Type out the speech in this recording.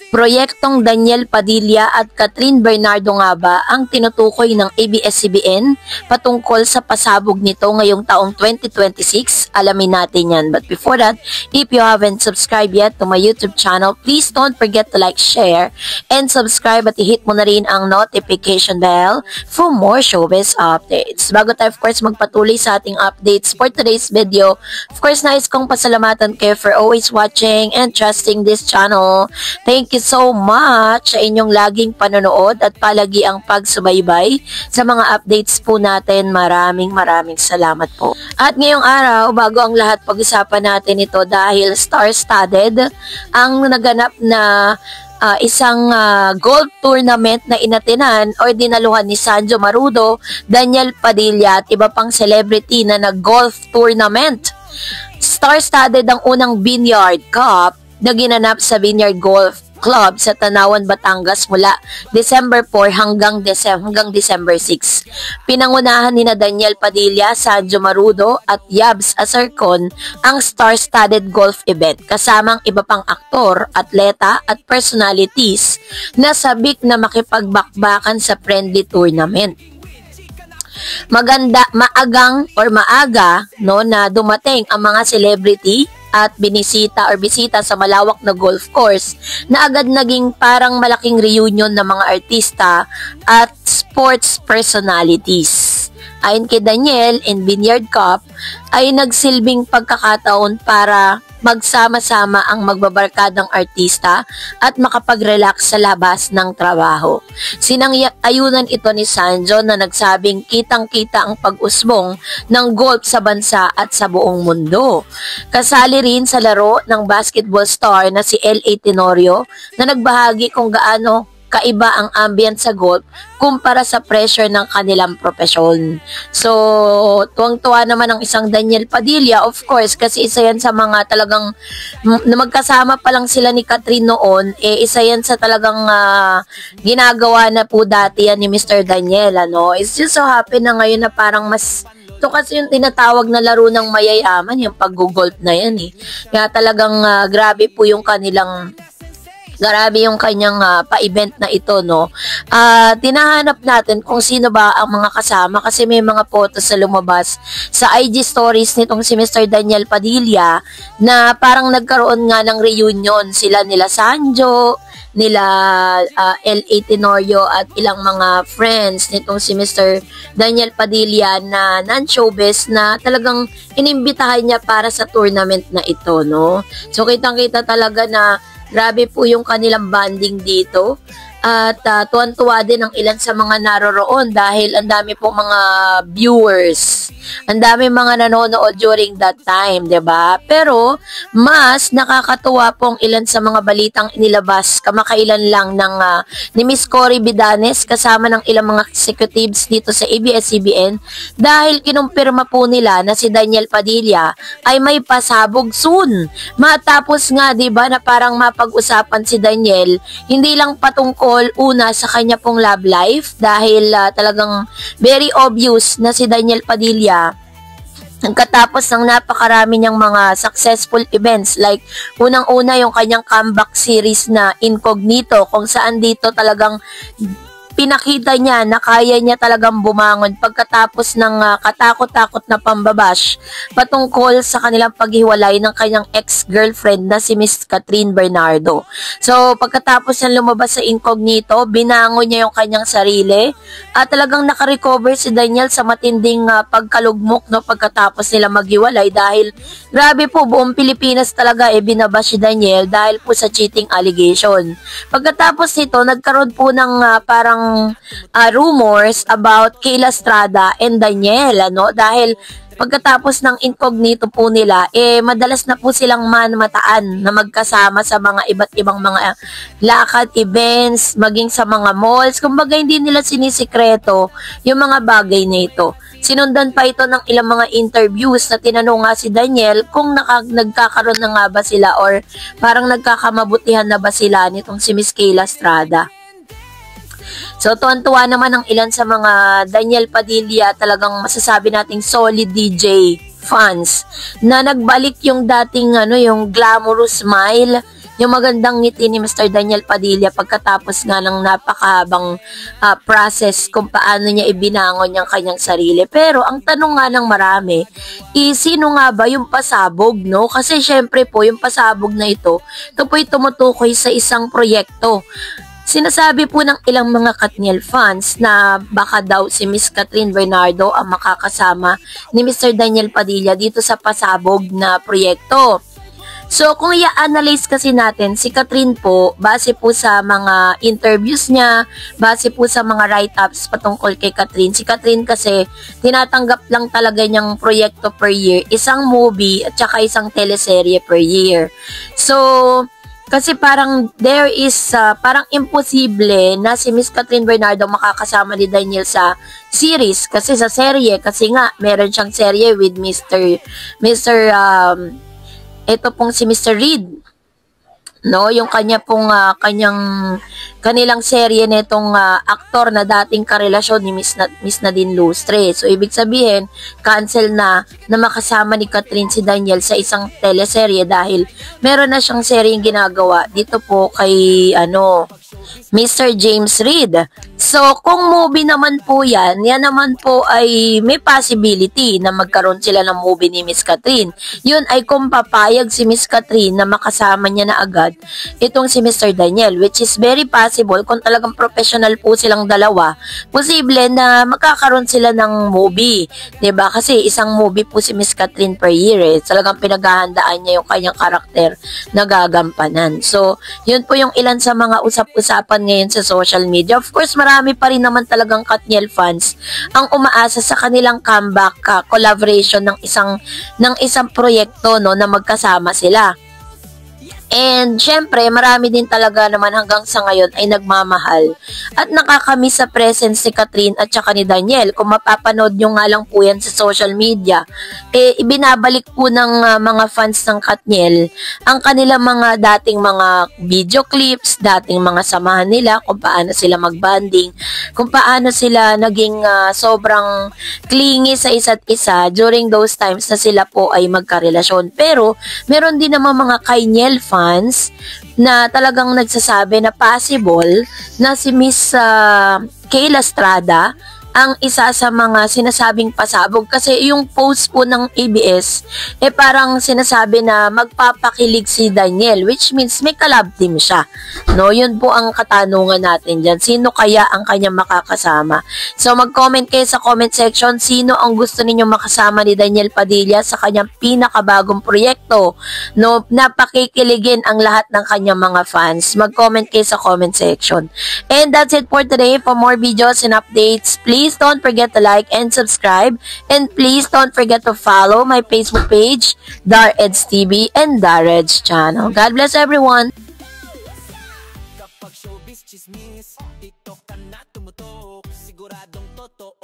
Proyektong Daniel Padilla at Catherine Bernardo nga ba ang tinutukoy ng ABS-CBN patungkol sa pasabog nito ngayong taong 2026? Alamin natin yan. But before that, if you haven't subscribed yet to my YouTube channel, please don't forget to like, share, and subscribe at i-hit mo na rin ang notification bell for more showbiz updates. Bago tayo, of course, magpatuloy sa ating updates for today's video, of course, nais kong pasalamatan kayo for always watching and trusting this channel. Thank you so much sa inyong laging panonood at palagi ang pagsubaybay sa mga updates po natin. Maraming salamat po. At ngayong araw, bago ang lahat, pag-usapan natin ito dahil star-studded ang naganap na isang golf tournament na inatinan o dinaluhan ni Sanjo Marudo, Daniel Padilla at iba pang celebrity na nag-golf tournament. Star-studded ang unang Vineyard Cup na ginanap sa Vineyard Golf Club sa Tanawan, Batangas mula December 4 hanggang December 6. Pinangunahan ni Daniel Padilla, Sanjo Marudo at Yabs Acercon ang star-studded golf event kasamang iba pang aktor, atleta at personalities na sabik na makipagbakbakan sa friendly tournament. Maaga no, na dumating ang mga celebrity at bisita sa malawak na golf course na agad naging parang malaking reunion ng mga artista at sports personalities. Ayon kay Daniel, in Vineyard Cup ay nagsilbing pagkakataon para magsama-sama ang magbabarkadang artista at makapag-relax sa labas ng trabaho. Sinang-ayunan ito ni Sanjo na nagsabing kitang-kita ang pag-usbong ng golf sa bansa at sa buong mundo. Kasali rin sa laro ng basketball star na si L.A. Tenorio na nagbahagi kung gaano kaiba ang ambient sa golf kumpara sa pressure ng kanilang profesyon. So, tuwang-tuwa naman ang isang Daniel Padilla, of course, kasi isa yan sa mga talagang, na magkasama pa lang sila ni Catherine noon, isa yan sa talagang ginagawa na po dati yan ni Mr. Daniel, ano. It's just so happy na ngayon na parang mas, ito kasi yung tinatawag na laro ng mayayaman, yung pag-golf na yan eh. Kaya talagang grabe po yung kanyang pa-event na ito, no. Tinahanap natin kung sino ba ang mga kasama kasi may mga photos sa lumabas sa IG stories nitong si Mr. Daniel Padilla na parang nagkaroon nga ng reunion sila nila Sanjo, nila L.A. Tenorio at ilang mga friends nitong si Mr. Daniel Padilla na non-showbiz na talagang inimbitahan niya para sa tournament na ito, no. So kitang-kita talaga na grabe po yung kanilang banding dito at tuwan-tuwa din ang ilan sa mga naroroon dahil ang dami po mga viewers, ang dami mga nanonood during that time, 'di ba? Pero mas nakakatuwa po ang ilan sa mga balitang inilabas kamakailan lang ng ni Miss Cory Bidanes kasama ng ilang mga executives dito sa ABS-CBN dahil kinumpirma po nila na si Daniel Padilla ay may pasabog soon. Matapos nga 'di ba na parang mapag-usapan si Daniel hindi lang patungkol una sa kanya pong love life dahil talagang very obvious na si Daniel Padilla nagkatapos ng napakarami niyang mga successful events like unang-una yung kanyang comeback series na Incognito kung saan dito talagang pinakita niya na kaya niya talagang bumangon pagkatapos ng katakot-takot na pambabash patungkol sa kanilang paghiwalay ng kanyang ex-girlfriend na si Miss Catherine Bernardo. So, pagkatapos niya lumabas sa Incognito, binangon niya yung kanyang sarili at talagang nakarecover si Daniel sa matinding pagkalugmok no, pagkatapos nila maghiwalay dahil grabe po, buong Pilipinas talaga binabash si Daniel dahil po sa cheating allegation. Pagkatapos nito, nagkaroon po ng parang rumors about Kayla Estrada and Daniel, ano, dahil pagkatapos ng Incognito po nila, madalas na po silang mataan na magkasama sa mga iba't ibang mga lakad, events, maging sa mga malls. Kumbaga, hindi nila sinisikreto yung mga bagay na ito. Sinundan pa ito ng ilang mga interviews na tinanong nga si Daniel kung nagkakaroon na nga ba sila or parang nagkakamabutihan na ba sila nitong si Miss Kayla Estrada. So, tuwan-tuwa naman ang ilan sa mga Daniel Padilla, talagang masasabi nating solid DJ fans na nagbalik yung dating yung glamorous smile, yung magandang ngiti ni Mr. Daniel Padilla pagkatapos nga ng napakahabang process kung paano niya ibinangon yung kanyang sarili. Pero ang tanong nga ng marami, sino nga ba yung pasabog, no? Kasi syempre po, yung pasabog na ito po'y tumutukoy sa isang proyekto. Sinasabi po ng ilang mga Katniel fans na baka daw si Miss Catherine Bernardo ang makakasama ni Mr. Daniel Padilla dito sa pasabog na proyekto. So, kung i-analyze kasi natin, si Catherine po, base po sa mga interviews niya, base po sa mga write-ups patungkol kay Catherine, si Catherine kasi tinatanggap lang talaga niyang proyekto per year, isang movie at saka isang teleserye per year. So, kasi parang there is parang imposible na si Miss Catherine Bernardo makakasama ni Daniel sa series kasi sa serye kasi nga meron siyang serye with ito pong si Mr. Reed, no, yung kanya pong kanilang serye nitong aktor na dating karelasyon ni Miss Nadine Lustre. So ibig sabihin cancel na makasama ni Catherine si Daniel sa isang teleserye dahil meron na siyang seryeng ginagawa dito po kay Mr. James Reed. So, kung movie naman po yan naman po ay may possibility na magkaroon sila ng movie ni Miss Catherine. Yun ay kung papayag si Miss Catherine na makasama niya na agad itong si Mr. Daniel, which is very possible kung talagang professional po silang dalawa. Posible na magkakaroon sila ng movie. 'Di ba? Kasi isang movie po si Miss Catherine per year. Talagang pinaghahandaan niya yung kanyang karakter na gagampanan. So, yun po yung ilan sa mga usap-usapan ngayon sa social media. Of course, marami pa rin naman talagang Katniel fans ang umaasa sa kanilang comeback collaboration ng isang proyekto, no, na magkasama sila. And syempre, marami din talaga naman hanggang sa ngayon ay nagmamahal at nakakamiss sa presence ni Catherine at saka ni Daniel. Kung mapapanood nyo nga lang po yan sa social media, ibinabalik po ng mga fans ng Katniel ang kanilang mga dating mga video clips, dating mga samahan nila, kung paano sila magbanding, kung paano sila naging sobrang clingy sa isa't isa during those times na sila po ay magkarelasyon. Pero meron din naman mga Katniel fans na talagang nagsasabi na possible na si Miss Kayla Estrada ang isa sa mga sinasabing pasabog kasi yung post po ng ABS parang sinasabi na magpapakilig si Daniel, which means may collab team siya, no? Yun po ang katanungan natin dyan, sino kaya ang kanyang makakasama? So mag-comment kayo sa comment section, sino ang gusto ninyong makasama ni Daniel Padilla sa kanyang pinakabagong proyekto, no? Napakikiligin ang lahat ng kanyang mga fans. Mag-comment kayo sa comment section. And that's it for today. For more videos and updates, please don't forget to like and subscribe, and please don't forget to follow my Facebook page, Dareds TV and Dareds channel. God bless everyone. Kapag showbiz chismis, TikTok ka na tumutok, siguradong totoo.